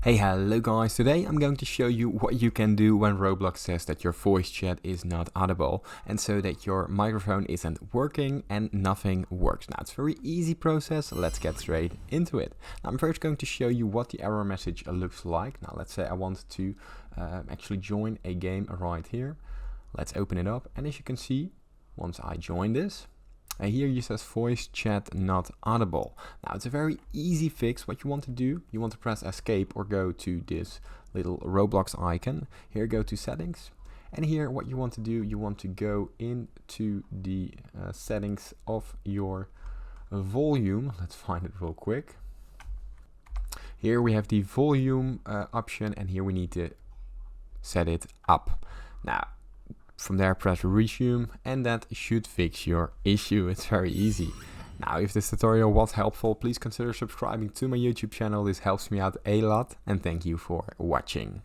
Hey, hello guys, today I'm going to show you what you can do when Roblox says that your voice chat is not audible and so that your microphone isn't working and nothing works. Now it's a very easy process, let's get straight into it. Now, I'm first going to show you what the error message looks like. Now let's say I want to actually join a game right here. Let's open it up, and as you can see, once I join this, here you says voice chat not audible. Now it's a very easy fix. What you want to do, you want to press escape or go to this little Roblox icon. Here go to settings, and here what you want to do, you want to go into the settings of your volume. Let's find it real quick. Here we have the volume option, and here we need to set it up. Now from there press resume, and that should fix your issue. It's very easy. Now if this tutorial was helpful, please consider subscribing to my YouTube channel. This helps me out a lot, and thank you for watching.